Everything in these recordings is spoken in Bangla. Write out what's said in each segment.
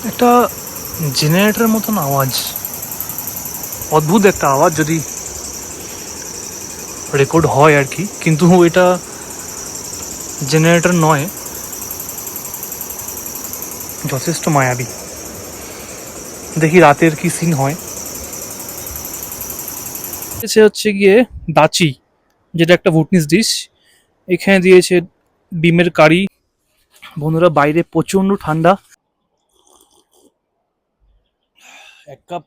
একটা জেনারেটরের মতন আওয়াজ, অদ্ভুত একটা আওয়াজ যদি রেকর্ড হয় আর কি, কিন্তু এটা জেনারেটর নয়, যথেষ্ট মায়াবী। দেখি রাতের কি সিন হয়। সে হচ্ছে গিয়ে দাচি, যেটা একটা ভুটনিস ডিশ। এখানে দিয়েছে ডিমের কারি। বন্ধুরা বাইরে প্রচন্ড ঠান্ডা, এক কাপ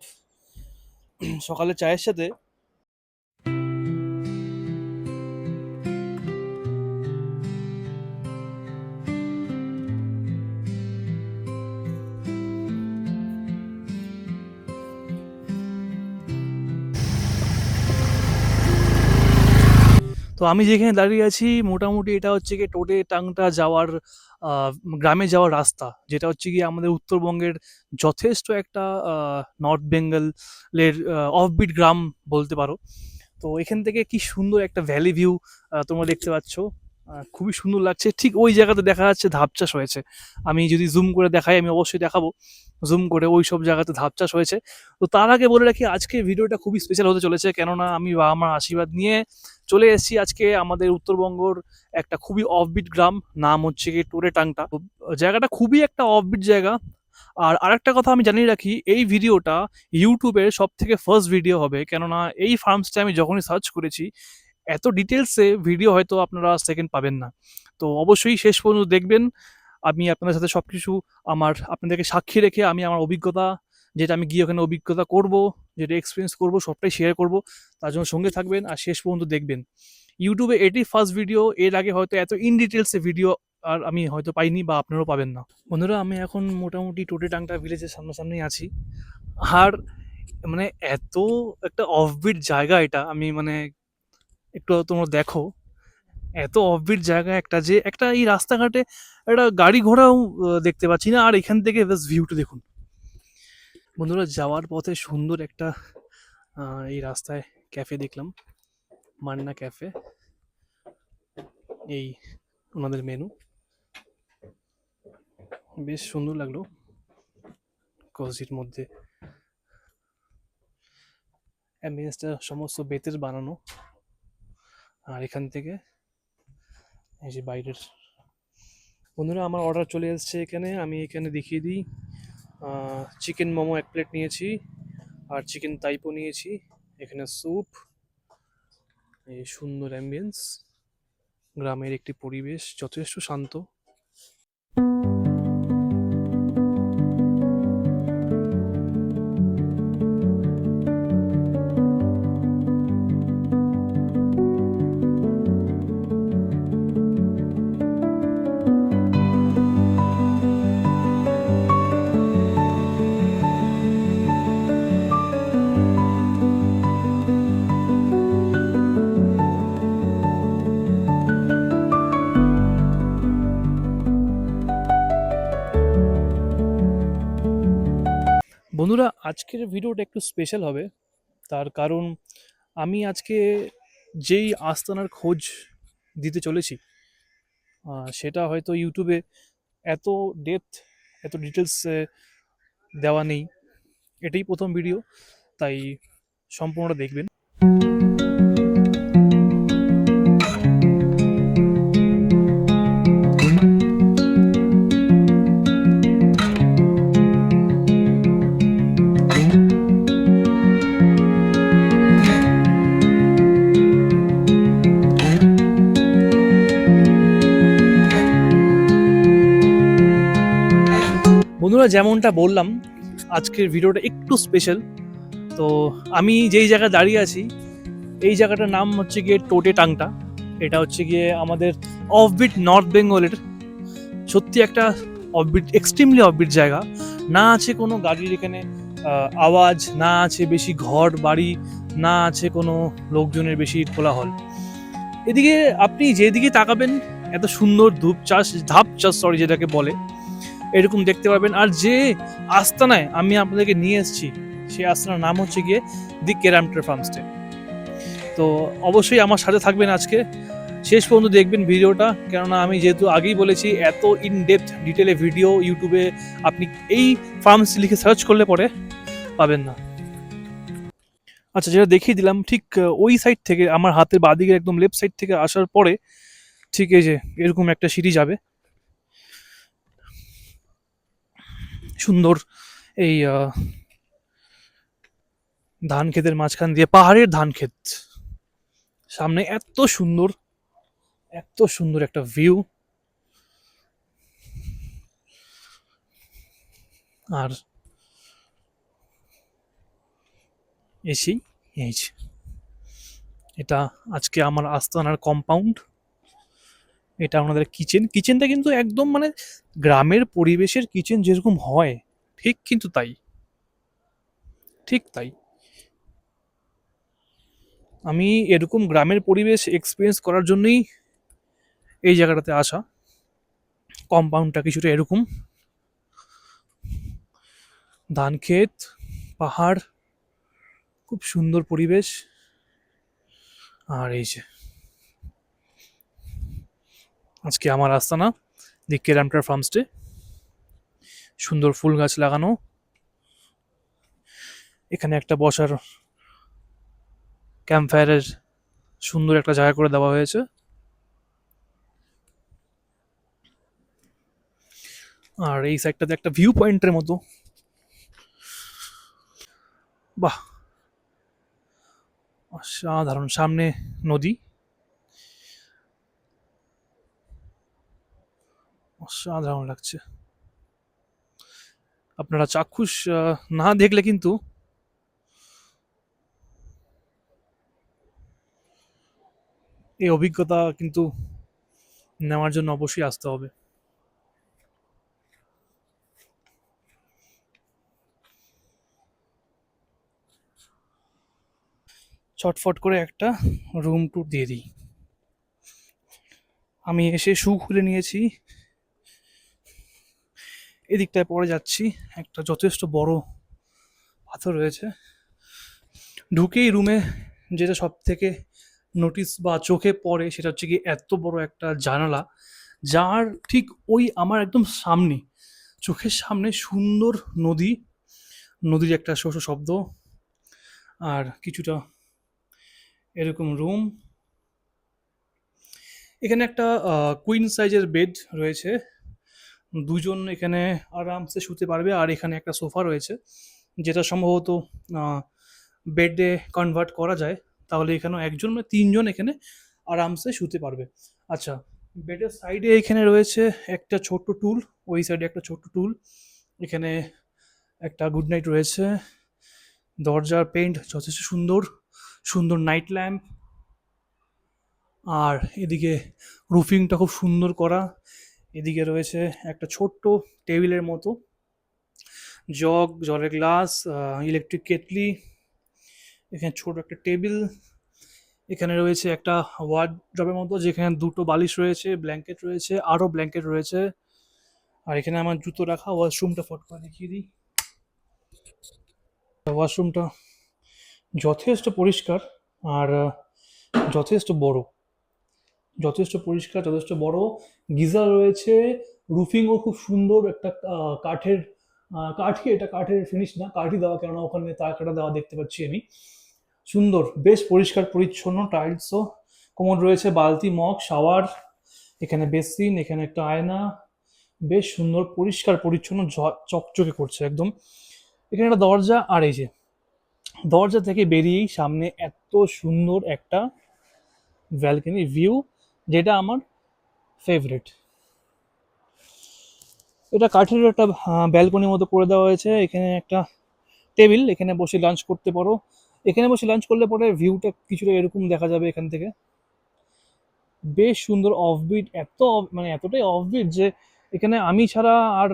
সকালে চায়ের সাথে তো আমি যেখানে দাঁড়িয়ে আছি মোটামুটি এটা হচ্ছে গিয়ে টোটে টাংটা যাওয়ার গ্রামে যাওয়ার রাস্তা, যেটা হচ্ছে গিয়ে আমাদের উত্তরবঙ্গের যথেষ্ট একটা নর্থ বেঙ্গলের অফবিট গ্রাম বলতে পারো। তো এখান থেকে কি সুন্দর একটা ভ্যালি ভিউ তোমরা দেখতে পাচ্ছ, খুবই সুন্দর লাগছে। ঠিক ওই জায়গাতে দেখা যাচ্ছে ধাপ চাষ হয়েছে। আমি যদি জুম করে দেখাই, আমি অবশ্যই দেখাবো জুম করে, ওই সব জায়গাতে ধাপ চাষ হয়েছে। তো তার আগে বলে রাখি আজকে ভিডিওটা খুবই স্পেশাল হতে চলেছে, কেননা আমি বাবা মার আশীর্বাদ নিয়ে চলে এসেছি আজকে আমাদের উত্তরবঙ্গর একটা খুবই অফবিট গ্রাম, নাম হচ্ছে কি টোরে টাংটা। তো জায়গাটা খুবই একটা অফবিট জায়গা। আর আরেকটা কথা আমি জানিয়ে রাখি, এই ভিডিওটা ইউটিউবের সব থেকে ফার্স্ট ভিডিও হবে, কেননা এই ফার্মসটা আমি যখনই সার্চ করেছি এত ডিটেলসে ভিডিও হয়তো আপনারা সেকেন্ড পাবেন না। তো অবশ্যই শেষ পর্যন্ত দেখবেন। আমি আপনাদের সাথে সব কিছু আপনাদেরকে সাক্ষী রেখে আমি আমার অভিজ্ঞতা, যেটা আমি গিয়ে ওখানে অভিজ্ঞতা করব, যেটা এক্সপিরিয়েন্স করব, সবটাই শেয়ার করব। তার জন্য সঙ্গে থাকবেন আর শেষ পর্যন্ত দেখবেন। ইউটিউবে এটি ফার্স্ট ভিডিও, এর আগে হয়তো এত ইন ডিটেলসে ভিডিও আর আমি হয়তো পাইনি বা আপনারাও পাবেন না। বন্ধুরা আমি এখন মোটামুটি টোটে টাংটা ভিলেজের সামনাসামনি আছি। আর মানে এত একটা অফবিট জায়গা এটা, আমি মানে একটু তোমরা দেখো, এত অফবিট জায়গা একটা, যে একটা এই রাস্তাঘাটে একটা গাড়ি ঘোড়াও দেখতে পাচ্ছি না। আর এখান থেকে বেশ ভিউটা দেখুন। বন্ধুরা যাওয়ার পথে সুন্দর একটা এই রাস্তায় ক্যাফে দেখলাম, মান্না ক্যাফে। এই ওনাদের মেনু বেশ সুন্দর লাগলো, কজির মধ্যে অ্যাম্বিয়েন্সটা সমস্ত বেতের বানানো। আর এখান থেকে এই যে বাইরের, বন্ধুরা আমার অর্ডার চলে এসেছে এখানে, আমি এখানে দেখিয়ে দিই। চিকেন মোমো এক প্লেট নিয়েছি, আর চিকেন তাইপো নিয়েছি। এখানে স্যুপ, এই সুন্দর অ্যাম্বিয়েন্স, গ্রামের একটি পরিবেশ যথেষ্ট শান্ত। বন্ধুরা আজকের ভিডিওটা একটু স্পেশাল হবে, তার কারণ আমি আজকে যেই আস্তানার খোঁজ দিতে চলেছি সেটা হয়তো ইউটিউবে এত ডেপথ, এত ডিটেলস দেওয়া নেই। এটাই প্রথম ভিডিও, তাই সম্পূর্ণটা দেখবেন। বন্ধুরা যেমনটা বললাম আজকের ভিডিওটা একটু স্পেশাল। তো আমি যেই জায়গায় দাঁড়িয়ে আছি এই জায়গাটার নাম হচ্ছে গিয়ে টোটে টাংটা। এটা হচ্ছে গিয়ে আমাদের অফবিট নর্থ বেঙ্গলের সত্যি একটা অফবিট, এক্সট্রিমলি অফবিট জায়গা। না আছে কোনো গাড়ির এখানে আওয়াজ, না আছে বেশি ঘর বাড়ি, না আছে কোনো লোকজনের বেশি কোলাহল। এদিকে আপনি যেদিকে তাকাবেন এত সুন্দর ধাপ চাষ যেটাকে বলে, এরকম দেখতে পারবেন। আর যে আস্তানায় আমি আপনাদেরকে নিয়ে এসেছি সেই আস্তানার নাম হচ্ছে গিয়ে দি কেরামটার ফার্মস্টে। তো অবশ্যই আমার সাথে থাকবেন আজকে শেষ পর্যন্ত দেখবেন ভিডিওটা, কেননা আমি যেহেতু আগেই বলেছি এত ইন ডেপথ ডিটেলে ভিডিও ইউটিউবে আপনি এই ফার্মস লিখে সার্চ করলে পরে পাবেন না। আচ্ছা, যেটা দেখিয়ে দিলাম ঠিক ওই সাইড থেকে আমার হাতের বাঁদিকের একদম লেফট সাইড থেকে আসার পরে ঠিক এই যে এরকম একটা সিঁড়ি যাবে, সুন্দর এই ধান ক্ষেতের মাঝখান দিয়ে, পাহাড়ের ধান ক্ষেত, সামনে এত সুন্দর, এত সুন্দর একটা ভিউ। আর এসেই এই যে এটা আজকে আমার আস্তানার কম্পাউন্ড, এটা আমাদের কিচেন। কিচেনটা কিন্তু একদম মানে গ্রামের পরিবেশের কিচেন যেরকম হয় ঠিক কিন্তু তাই, ঠিক তাই। আমি এরকম গ্রামের পরিবেশ এক্সপিরিয়েন্স করার জন্যই এই জায়গাটাতে আসা। কম্পাউন্ডটা কিছুটা এরকম, ধান ক্ষেত, পাহাড়, খুব সুন্দর পরিবেশ। আর এই যে আজকে আমার আস্তানা দি কেরামটার ফার্মস্টে, সুন্দর ফুল গাছ লাগানো, এখানে একটা বসার ক্যাম্প ফায়ারের সুন্দর একটা জায়গা করে দেওয়া হয়েছে। আর এই সাইডটাতে একটা ভিউ পয়েন্টের মতো, বাহ অসাধারণ, সামনে নদী, অসাধারণ লাগছে। আপনারা চাক্ষুষ না দেখলে কিন্তু এই অভিজ্ঞতা কিন্তু নেওয়ার জন্য অবশ্যই আসতে হবে। চটফট করে একটা রুম ট্যুর দিয়ে দিই। আমি এসে শু খুলে নিয়েছি, এদিকটায় পরে যাচ্ছি, একটা যথেষ্ট বড় পাথর রয়েছে। ঢুকেই রুমে যেটা সব থেকে নোটিস বা চোখে পড়ে সেটা হচ্ছে কি এত বড় একটা জানালা, যার ঠিক ওই আমার একদম সামনে, চোখের সামনে সুন্দর নদী, নদীর একটা শোষ শব্দ, আর কিছুটা এরকম রুম। এখানে একটা কুইন সাইজের বেড রয়েছে, দুজন এখানে আরামসে শুতে পারবে। আর এখানে একটা সোফা রয়েছে যেটা সম্ভবত বেডে কনভার্ট করা যায়, তাহলে এখানেও একজন মানে তিনজন এখানে আরামসে শুতে পারবে। আচ্ছা, বেডের সাইডে এখানে রয়েছে একটা ছোট্ট টুল, ওই সাইডে একটা ছোট্ট টুল, এখানে একটা গুড নাইট রয়েছে, দরজার পেইন্ট যথেষ্ট সুন্দর, সুন্দর নাইট ল্যাম্প। আর এদিকে রুফিংটা খুব সুন্দর করা, এদিকে রয়েছে একটা ছোট্ট টেবিলের মতো, জগ, জলের গ্লাস, ইলেকট্রিক কেটলি, এখানে ছোট একটা টেবিল, এখানে রয়েছে একটা ওয়ার্ডরোবের মতো যেখানে দুটো বালিশ রয়েছে, ব্ল্যাঙ্কেট রয়েছে, আরও ব্ল্যাঙ্কেট রয়েছে। আর এখানে আমার জুতো রাখা, ওয়াশরুমটা ফট করে দেখিয়ে দিই। ওয়াশরুমটা যথেষ্ট পরিষ্কার, আর যথেষ্ট বড়, যথেষ্ট পরিষ্কার, যথেষ্ট বড়। গিজার রয়েছে, রুফিংও খুব সুন্দর, একটা কাঠের কাঠই, এটা কাঠের ফিনিশ না, কাঠই দেওয়া, কেননা ওখানে তার কাটা দেওয়া দেখতে পাচ্ছি আমি। সুন্দর, বেশ পরিষ্কার পরিচ্ছন্ন, টাইলসও, কোমোড রয়েছে, বালতি, মগ, শাওয়ার, এখানে বেসিন, এখানে একটা আয়না, বেশ সুন্দর পরিষ্কার পরিচ্ছন্ন, চকচকে করছে একদম। এখানে একটা দরজা, আর এই যে দরজা থেকে বেরিয়েই সামনে এত সুন্দর একটা ব্যালকনি ভিউ, যেটা আমার ফেভারিট। এটা কাঠের একটা ব্যালকনির মতো করে দেওয়া হয়েছে, এখানে একটা টেবিল, এখানে বসে লাঞ্চ করতে পারো। এখানে বসে লাঞ্চ করলে পরে ভিউটা কিছুটা এরকম দেখা যাবে এখান থেকে, বেশ সুন্দর অফবিট, মানে এতটাই অফবিট যে এখানে আমি ছাড়া আর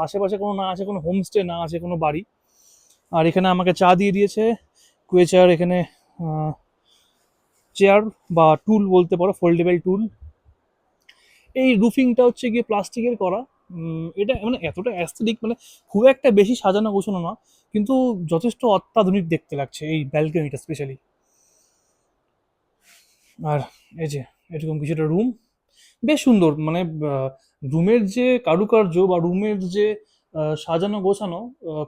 আশেপাশে কোনো না আছে, কোনো হোমস্টে না আছে, কোনো বাড়ি। আর এখানে আমাকে চা দিয়ে দিয়েছে, কুয়ে চেয়ার, এখানে চেয়ার বা টুল বলতে পারো, ফোল্ডেবল টুল। এই রুফিংটা হচ্ছে গিয়ে প্লাস্টিকের করা, এটা মানে এতটা অ্যাস্থেটিক, মানে খুব একটা বেশি সাজানো গোছানো না, কিন্তু যথেষ্ট অত্যাধুনিক দেখতে লাগছে এই ব্যালকনিটা স্পেশালি। আর এই যে এরকম কিছু একটা রুম, বেশ সুন্দর। মানে রুমের যে কারুকার্য বা রুমের যে সাজানো গোছানো,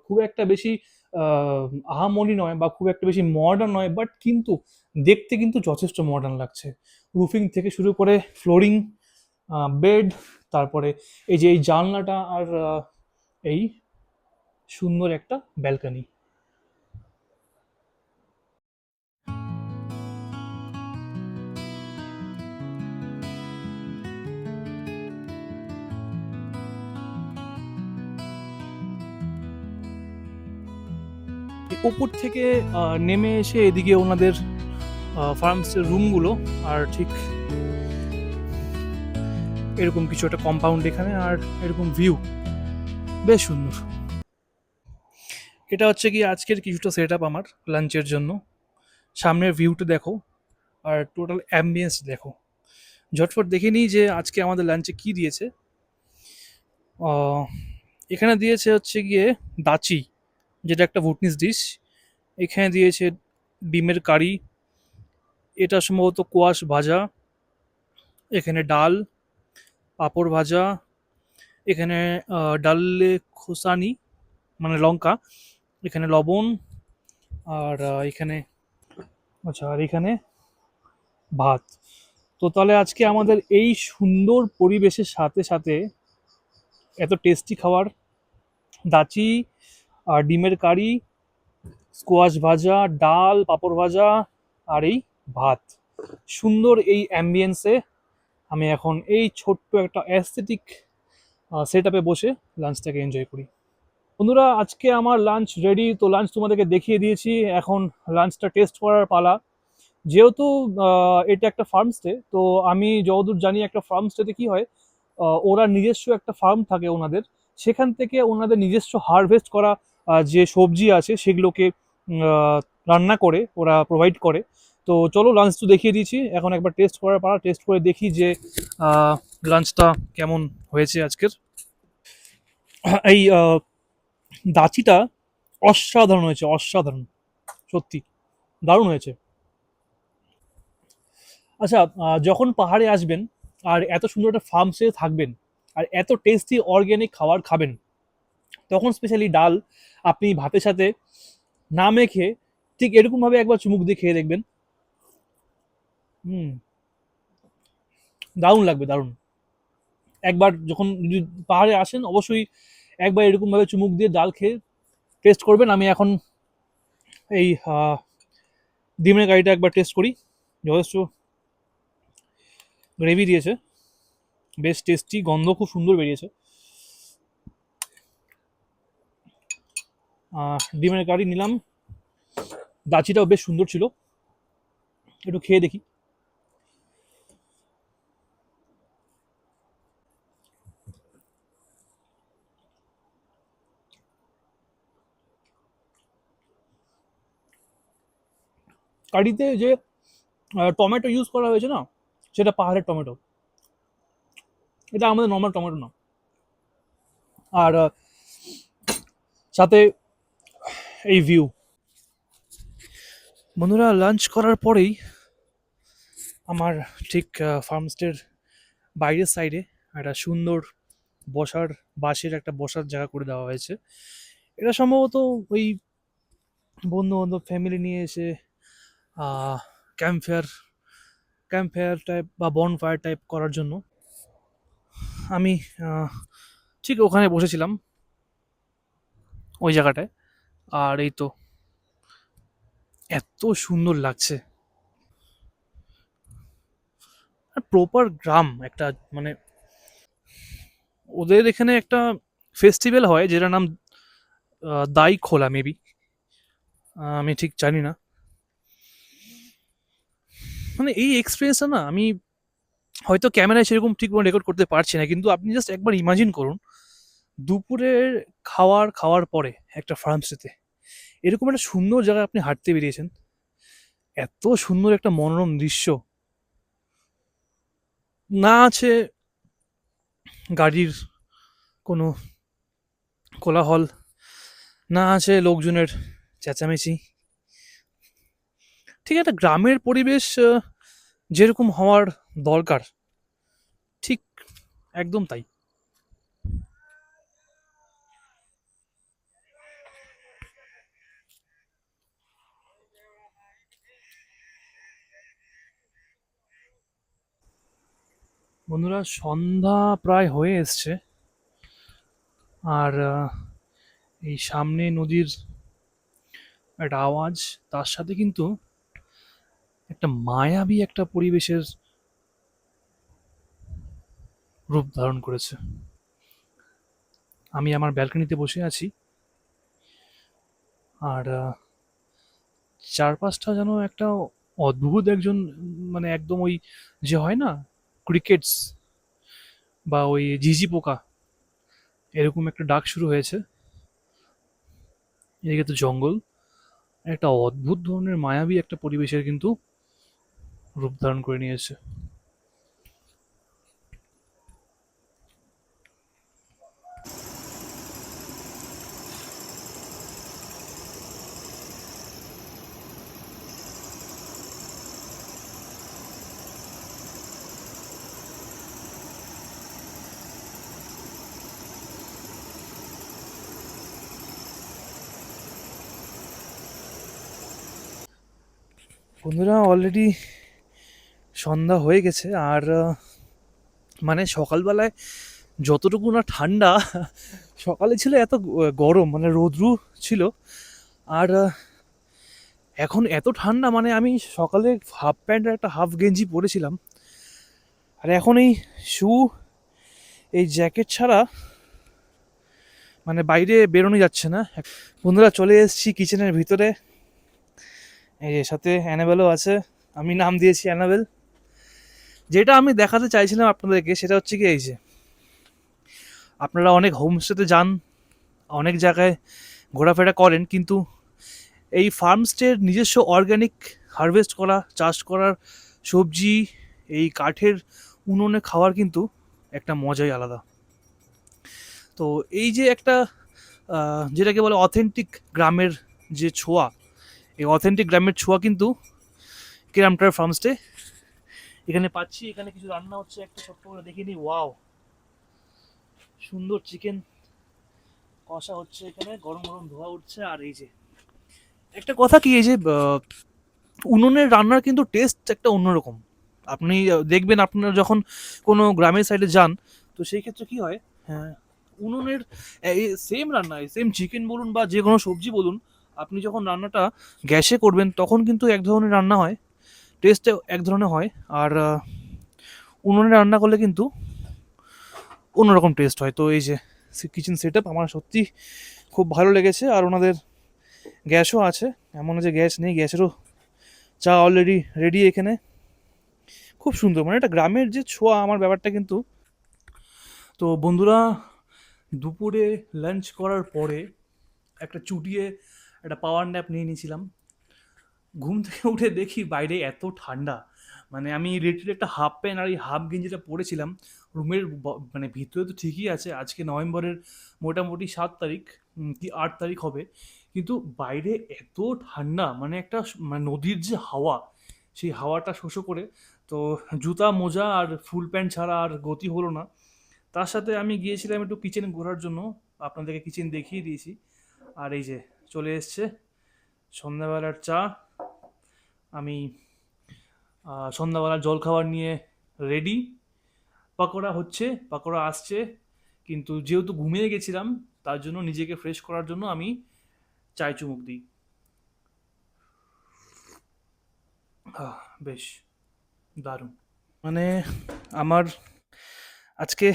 খুব একটা বেশি আহ, আহামরি নয় বা খুব একটা বেশি মডার্ন নয়, বাট কিন্তু দেখতে কিন্তু যথেষ্ট মডার্ন লাগছে। রুফিং থেকে শুরু করে ফ্লোরিং, বেড, তারপরে এই যে এই জানলাটা, আর এই সুন্দর একটা ব্যালকনি। ওপর থেকে নেমে এসে এদিকে ওনাদের ফার্মসের রুমগুলো, আর ঠিক এরকম কিছু একটা কম্পাউন্ড এখানে, আর এরকম ভিউ বেশ সুন্দর। এটা হচ্ছে কি আজকের কিছুটা সেট আপ আমার লাঞ্চের জন্য। সামনের ভিউটা দেখো, আর টোটাল অ্যাম্বিয়েন্স দেখো। ঝটফট দেখে নিই যে আজকে আমাদের লাঞ্চে কি দিয়েছে। আহ, এখানে দিয়েছে হচ্ছে গিয়ে দাচি, যেটা একটা ভুটনিস ডিশ। এখানে দিয়েছে ডিমের কারি, এটা সম্ভবত কোয়াশ ভাজা, এখানে ডাল, পাঁপড় ভাজা, এখানে ডালে খোসানি মানে লঙ্কা, এখানে লবণ, আর এখানে, আচ্ছা, আর এখানে ভাত। তো তাহলে আজকে আমাদের এই সুন্দর পরিবেশের সাথে সাথে এত টেস্টি খাবার, দাচি, আর ডিমের কারি, স্কোয়াশ ভাজা, ডাল, পাঁপড় ভাজা, আর এই ভাত, সুন্দর এই অ্যাম্বিয়েন্সে আমি এখন এই ছোট্ট একটা অ্যাস্থেটিক সেট আপে বসে লাঞ্চটাকে এনজয় করি। বন্ধুরা, আজকে আমার লাঞ্চ রেডি। তো লাঞ্চ তোমাদেরকে দেখিয়ে দিয়েছি, এখন লাঞ্চটা টেস্ট করার পালা। যেহেতু এটা একটা ফার্ম স্টে, তো আমি যতদূর জানি একটা ফার্ম স্টেতে কি হয়, ওরা নিজস্ব একটা ফার্ম থাকে ওনাদের, সেখান থেকে ওনাদের নিজস্ব হারভেস্ট করা যে সবজি আছে সেগুলোকে রান্না করে ওরা প্রোভাইড করে। তো চলো, লাঞ্চ তো দেখিয়ে দিয়েছি, এখন একবার টেস্ট করার পালা, টেস্ট করে দেখি যে লাঞ্চটা কেমন হয়েছে আজকের। এই দাচিটা অসাধারণ হয়েছে, অসাধারণ, সত্যি দারুণ হয়েছে। আচ্ছা, যখন পাহাড়ে আসবেন আর এত সুন্দর একটা ফার্ম স্টে থাকবেন আর এত টেস্টি অর্গ্যানিক খাবার খাবেন, তখন স্পেশালি ডাল আপনি ভাতের সাথে না মেখে ঠিক এরকম ভাবে একবার চুমুক দিয়ে খেয়ে দেখবেন। হুম, দারুণ লাগবে, দারুণ। একবার যখন যদি পাহাড়ে আসেন, অবশ্যই একবার এরকম ভাবে চুমুক দিয়ে ডাল খেয়ে টেস্ট করবেন। আমি এখন এই ডিমের কারিটা একবার টেস্ট করি। যথেষ্ট গ্রেভি দিয়েছে, বেশ টেস্টি, গন্ধ খুব সুন্দর বেরিয়েছে। ডিমের কারি নিলাম, দাচিটাও বেশ সুন্দর ছিল, একটু খেয়ে দেখি। কারিতে যে টমেটো ইউজ করা হয়েছে না, সেটা পাহাড়ের টমেটো, এটা আমাদের নর্মাল টমেটো না। আর সাথে এই ভিউ। বন্ধুরা, লাঞ্চ করার পরেই আমার ঠিক ফার্মস্টের বাইরের সাইডে একটা সুন্দর বসার, বাঁশের একটা বসার জায়গা করে দেওয়া হয়েছে। এটা সম্ভবত ওই বন্ধু বান্ধব ফ্যামিলি নিয়ে এসে camp fire, camp fire type বা বন ফায়ার টাইপ করার জন্য। আমি আহ, ঠিক ওখানে বসেছিলাম, ওই জায়গাটায়। আর এই তো, এত সুন্দর লাগছে। আর প্রপার গ্রাম একটা, মানে ওদের এখানে একটা ফেস্টিভ্যাল হয় যেটার নাম দাই খোলা মেবি, আমি ঠিক জানি না। মানে এই এক্সপিরিয়েন্সটা না আমি হয়তো ক্যামেরায় সেরকম ঠিক মতো রেকর্ড করতে পারছি না, কিন্তু আপনি জাস্ট একবার ইমাজিন করুন, দুপুরের খাওয়ার খাওয়ার পরে একটা ফার্মস্টেতে এরকম একটা সুন্দর জায়গায় আপনি হাঁটতে বেরিয়েছেন, এত সুন্দর একটা মনোরম দৃশ্য, না আছে গাড়ির কোনো কোলাহল, না আছে লোকজনের চেঁচামেচি, ঠিক একটা গ্রামের পরিবেশ যেরকম হওয়ার দরকার। ঠিক একদম তাই। বন্ধুরা, সন্ধ্যা প্রায় হয়ে এসছে। আর এই সামনে নদীর একটা আওয়াজ, তার সাথে কিন্তু একটা মায়াবী একটা পরিবেশের রূপ ধারণ করেছে। আমি আমার ব্যালকনিতে বসে আছি। আর চারপাশটা যেন একটা অদ্ভুত একজন, মানে একদম ওই যে হয় না, ক্রিকেটস বা ওই ঝিঝি পোকা, এরকম একটা ডাক শুরু হয়েছে। এদিকে তো জঙ্গল, একটা অদ্ভুত ধরনের মায়াবী একটা পরিবেশের কিন্তু রূপ ধারণ করে নিয়েছে। বন্ধুরা, অলরেডি সন্ধ্যা হয়ে গেছে। আর মানে সকালবেলায় যতটুকু না ঠান্ডা, সকালে ছিল এত গরম, মানে রৌদ্রু ছিল। আর এখন এত ঠান্ডা, মানে আমি সকালে হাফ প্যান্ট আর একটা হাফ গেঞ্জি পরেছিলাম। আর এখন এই শু, এই জ্যাকেট ছাড়া মানে বাইরে বেরোনো যাচ্ছে না। বন্ধুরা, চলে এসেছি কিচেনের ভিতরে। এই যে সাথে অ্যানাবেলও আছে। আমি নাম দিয়েছি অ্যানাবেল। যেটা আমি দেখাতে চাইছিলাম আপনাদেরকে সেটা হচ্ছে কি, এই যে আপনারা অনেক হোমস্টেতে যান, অনেক জায়গায় ঘোরাফেরা করেন, কিন্তু এই ফার্মস্টের নিজস্ব অর্গানিক হারভেস্ট করা, চাষ করার সবজি এই কাঠের উনুনে খাওয়ার কিন্তু একটা মজাই আলাদা। তো এই যে একটা যেটাকে বলে অথেন্টিক গ্রামের যে ছোঁয়া, এই অথেন্টিক গ্রামের ছোঁয়া কিন্তু কেরামটার ফার্মস্টে এখানে পাচ্ছি। এখানে কিছু রান্না হচ্ছে, একটা ছোট্ট করে দেখিয়ে নিই। ওয়াও, সুন্দর চিকেন কষা হচ্ছে, এখানে গরম গরম ধোয়া উঠছে। আর এই যে একটা কথা কি, এই যে উনুনের রান্নার কিন্তু টেস্ট একটা অন্যরকম। আপনি দেখবেন আপনারা যখন কোনো গ্রামের সাইডে যান, তো সেই ক্ষেত্রে কি হয়, হ্যাঁ, উনুনের সেম রান্না, সেম চিকেন বলুন বা যে কোনো সবজি বলুন, আপনি যখন রান্নাটা গ্যাসে করবেন তখন কিন্তু এক ধরনের রান্না হয়, টেস্টে এক ধরনের হয়। আর উনুনে রান্না করলে কিন্তু অন্যরকম টেস্ট হয়। তো এই যে কিচেন সেট আপ আমার সত্যি খুব ভালো লেগেছে। আর ওনাদের গ্যাসও আছে, এমন না যে গ্যাস নেই, গ্যাসেরও চা অলরেডি রেডি এখানে। খুব সুন্দর, মানে একটা গ্রামের যে ছোঁয়া, আমার ব্যাপারটা কিন্তু। তো বন্ধুরা, দুপুরে লাঞ্চ করার পরে একটা চুটিয়ে একটা পাওয়ার ন্যাপ নিয়ে নিয়েছিলাম। ঘুম থেকে উঠে দেখি বাইরে এত ঠান্ডা, মানে আমি লিটারালি একটা হাফ প্যান্ট আর এই হাফ গেঞ্জিটা পরেছিলাম। রুমের মানে ভিতরে তো ঠিকই আছে, আজকে নভেম্বরের মোটামুটি 7 তারিখ, কি 8 তারিখ হবে, কিন্তু বাইরে এত ঠান্ডা, মানে একটা মানে নদীর যে হাওয়া, সেই হাওয়াটা শোষো করে। তো জুতা মোজা আর ফুল প্যান্ট ছাড়া আর গতি হলো না। তার সাথে আমি গিয়েছিলাম একটু কিচেন ঘোরার জন্য, আপনাদেরকে কিচেন দেখিয়ে দিয়েছি। আর এই যে চলে এসছে সন্ধ্যাবেলার চা। আমি সন্ধ্যাবেলার জলখাবার নিয়ে রেডি। পাকোড়া হচ্ছে, পাকোড়া আসছে, কিন্তু যেহেতু ঘুমিয়ে গেছিলাম, তার জন্য নিজেকে ফ্রেশ করার জন্য আমি চায় চুমুক দিই। বেশ দারুণ। মানে আমার আজকে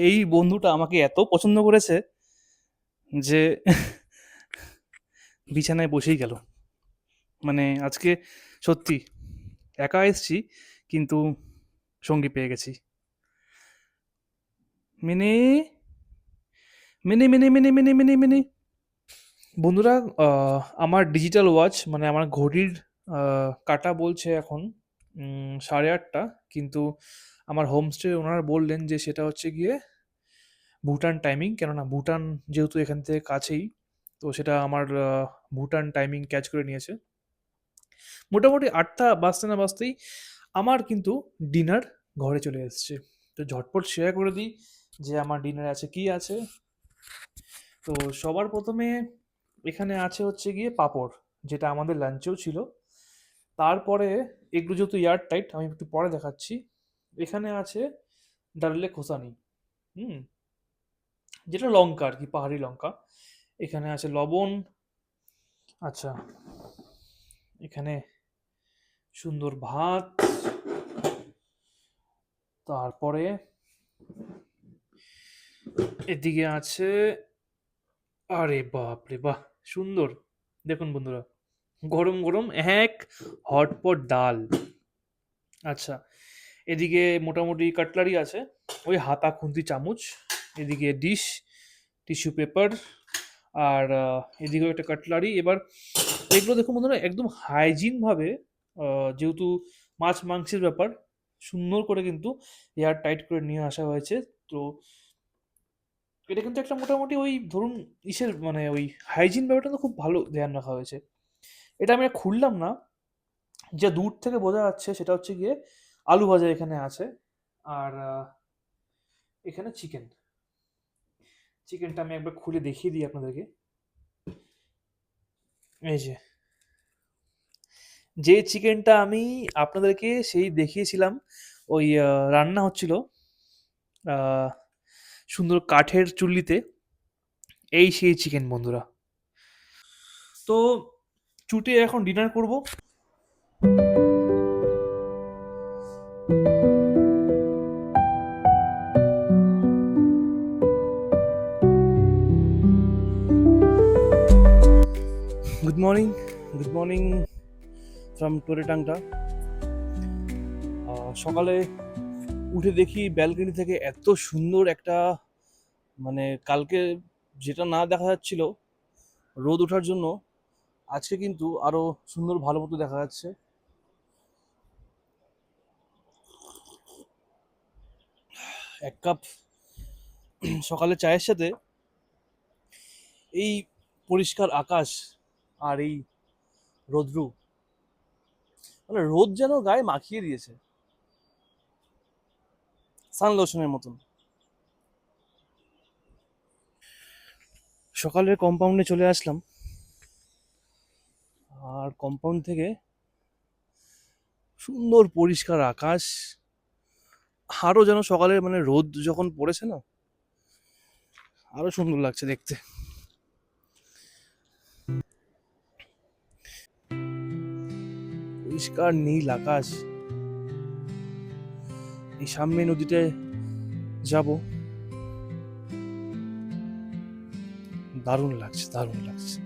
এই বন্ধুটা আমাকে এত পছন্দ করেছে যে বিছানায় বসেই গেল। মানে আজকে সত্যি একা এসছি, কিন্তু সঙ্গী পেয়ে গেছি। Mini, mini, mini, mini, mini, mini, mini. বন্ধুরা, আমার ডিজিটাল ওয়াচ, মানে আমার ঘড়ির কাঁটা বলছে এখন 8:30, কিন্তু আমার হোমস্টে ওনারা বললেন যে সেটা হচ্ছে গিয়ে ভুটান টাইমিং, কেননা ভুটান যেহেতু এখান থেকে কাছেই, তো সেটা আমার ভুটান টাইমিং ক্যাচ করে নিয়েছে। মোটামুটি 8টা বাজতে না বাজতেই আমার কিন্তু ডিনার ঘরে চলে এসেছি। তো ঝটপট শেয়ার করে দিই যে আমার ডিনারে আছে কি আছে। তো সবার প্রথমে এখানে আছে হচ্ছে গিয়ে পাঁপড়, যেটা আমাদের লাঞ্চেও ছিল। তারপরে এগুলো যেহেতু এয়ার টাইট, আমি একটু পরে দেখাচ্ছি। এখানে আছে ডারলে খোসানি, হুম, যেটা লঙ্কা আর কি, পাহাড়ি লঙ্কা। এখানে আছে লবণ। আচ্ছা, এখানে সুন্দর ভাত। তারপরে এদিকে আছে, আরে বাপ রে বাহ, সুন্দর। দেখুন বন্ধুরা, গরম গরম এক হটপট ডাল। আচ্ছা, এদিকে মোটামুটি কাটলারি আছে, ওই হাতা খুন্তি চামচ। এদিকে ডিশ, টিস্যু পেপার, আর এদিকেও একটা কাটলারি। এবার এগুলো দেখুন বন্ধুরা, একদম হাইজিন ভাবে, যেহেতু মাছ মাংসের ব্যাপার, সুন্দর করে কিন্তু এয়ার টাইট করে নিয়ে আসা হয়েছে। তো এটা কিন্তু একটা মোটামুটি ওই ধরুন ইসের মানে ওই হাইজিন ব্যাপারটা তো খুব ভালো ধ্যান রাখা হয়েছে। এটা আমি আর খুললাম না, যা দূর থেকে বোঝা যাচ্ছে সেটা হচ্ছে গিয়ে আলু ভাজা এখানে আছে। আর এখানে চিকেন। চিকেনটা আমি একবার খুলে দেখিয়ে দিই আপনাদেরকে। এই যে, যে চিকেনটা আমি আপনাদেরকে সেই দেখিয়েছিলাম, ওই রান্না হচ্ছিল আহ, সুন্দর কাঠের চুল্লিতে, এই সেই চিকেন বন্ধুরা। তো চুটে এখন ডিনার করব। Good morning, good morning from টোরেটাংটা। সকালে উঠে দেখি ব্যালকনি থেকে এত সুন্দর একটা, মানে কালকে যেটা না দেখা যাচ্ছিল রোদ ওঠার জন্য, আজকে কিন্তু আরো সুন্দর ভালো মতো দেখা যাচ্ছে। এক কাপ সকালে চায়ের সাথে এই পরিষ্কার আকাশ আর এই রোদ্রু, মানে রোদ যেন গায়ে মাখিয়ে দিয়েছে সান লোশনের মতন। সকালের কম্পাউন্ডে চলে আসলাম, আর কম্পাউন্ড থেকে সুন্দর পরিষ্কার আকাশ, আরো যেন সকালের মানে রোদ যখন পড়েছে না, আরো সুন্দর লাগছে দেখতে। পরিষ্কার নীল আকাশ, এই সামনে নদীতে যাব, দারুণ লাগছে, দারুণ লাগছে।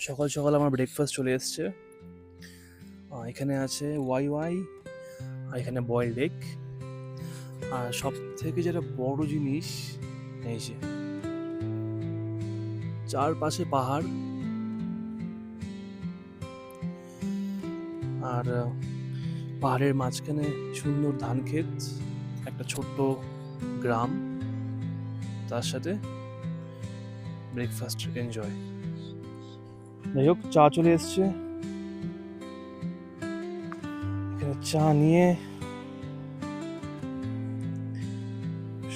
সকাল সকাল আমার ব্রেকফাস্ট চলে এসছে। এখানে আছে ওয়াই ওয়াই, আর এখানে বয়েলড এগ, আর সব থেকে যেটা বড় জিনিস, এই যে চারপাশে পাহাড়, আর পাহাড়ের মাঝখানে সুন্দর ধান ক্ষেত, একটা ছোট্ট গ্রাম, তার সাথে ব্রেকফাস্ট এনজয়। যাই হোক, চা চলে এসছে। এখানে চা নিয়ে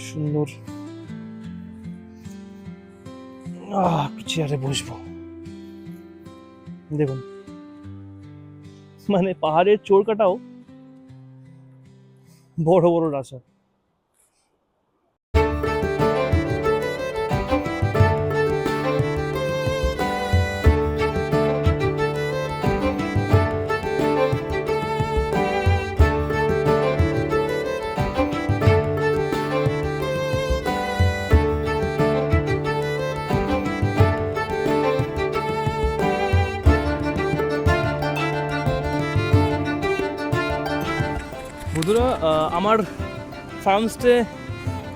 সুন্দর একটু চেয়ারে বসবো। দেখুন, মানে পাহাড়ের চোর কাটাও বড় বড় রাস্তা। বন্ধুরা, আমার ফার্মস্টে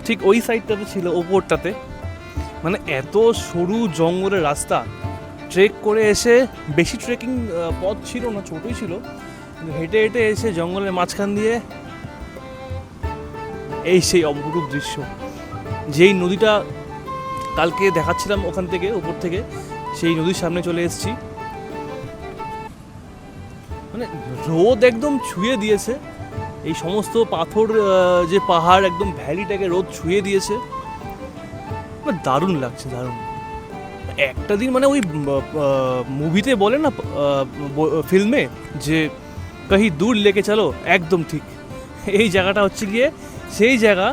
ঠিক ওই সাইডটাতে ছিল, ওপরটাতে, মানে এত সরু জঙ্গলের রাস্তা, ট্রেক করে এসে, বেশি ট্রেকিং পথ ছিল না, ছোটই ছিল, কিন্তু হেঁটে হেঁটে এসে জঙ্গলের মাঝখান দিয়ে এই সেই অপরূপ দৃশ্য। যেই নদীটা কালকে দেখাচ্ছিলাম ওখান থেকে, উপর থেকে, সেই নদীর সামনে চলে এসেছি। মানে রোদ একদম ছুঁয়ে দিয়েছে, এই সমস্ত পাথর যে পাহাড় একদম ভ্যালিটাকে রোদ ছুঁয়ে দিয়েছে। দারুণ লাগছে, দারুণ। একটা দিন মানে ওই মুভিতে বলে না, ফিল্মে, যে কাহি দূর লেকে চলো, একদম ঠিক এই জায়গাটা হচ্ছে গিয়ে সেই জায়গা।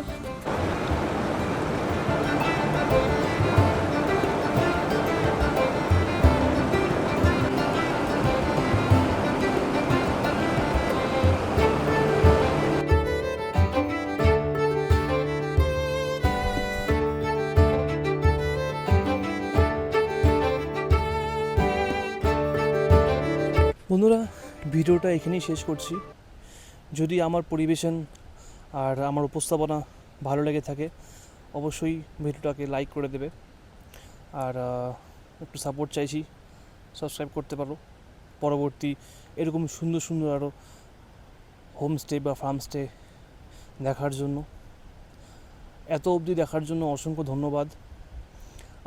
বন্ধুরা, ভিডিওটা এখানেই শেষ করছি। যদি আমার পরিবেশন আর আমার উপস্থাপনা ভালো লেগে থাকে, অবশ্যই ভিডিওটাকে লাইক করে দেবে। আর একটু সাপোর্ট চাইছি, সাবস্ক্রাইব করতে পারো পরবর্তী এরকম সুন্দর সুন্দর আরও হোমস্টে বা ফার্মস্টে দেখার জন্য। এত অবধি দেখার জন্য অসংখ্য ধন্যবাদ।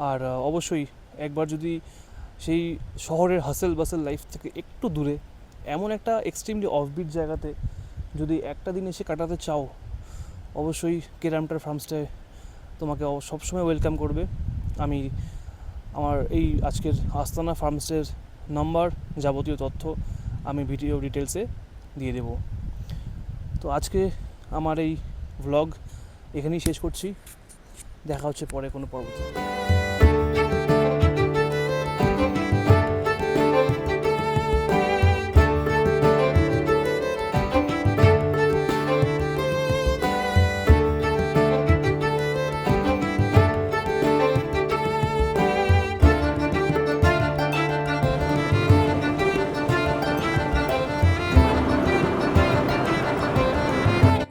আর অবশ্যই একবার যদি সেই শহরের হাসেল বাসেল লাইফ থেকে একটু দূরে এমন একটা এক্সট্রিমলি অফবিট জায়গাতে যদি একটা দিন এসে কাটাতে চাও, অবশ্যই কেরামটার ফার্মস্টে তোমাকে সবসময় ওয়েলকাম করবে। আমি আমার এই আজকের আস্তানা ফার্মস্টের নাম্বার, যাবতীয় তথ্য আমি ভিডিও ডিটেলসে দিয়ে দেব। তো আজকে আমার এই ভ্লগ এখানেই শেষ করছি। দেখা হচ্ছে পরে কোনো পর্বতে।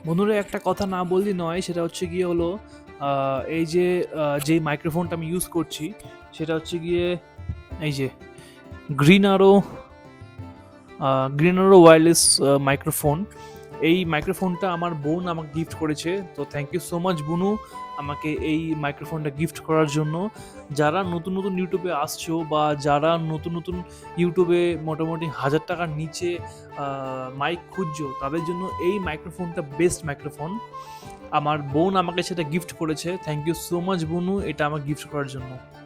বন্ধুরা, একটা কথা না বললেই নয়, সেটা হচ্ছে গিয়ে হলো এই যে যেই মাইক্রোফোনটা আমি ইউজ করছি সেটা হচ্ছে গিয়ে এই যে গ্রিন আরো ওয়্যারলেস মাইক্রোফোন। এই মাইক্রোফোনটা আমার বোন আমাকে গিফট করেছে। তো থ্যাংক ইউ সো মাচ বুনু, আমাকে এই মাইক্রোফোনটা গিফট করার জন্য। যারা নতুন নতুন ইউটিউবে আসছো বা যারা নতুন নতুন ইউটিউবে মোটামুটি 1000 টাকার নিচে মাইক খুঁজছো, তাদের জন্য এই মাইক্রোফোনটা বেস্ট মাইক্রোফোন। আমার বোন আমাকে সেটা গিফট করেছে। থ্যাংক ইউ সো মাচ বুনু, এটা আমাকে গিফট করার জন্য।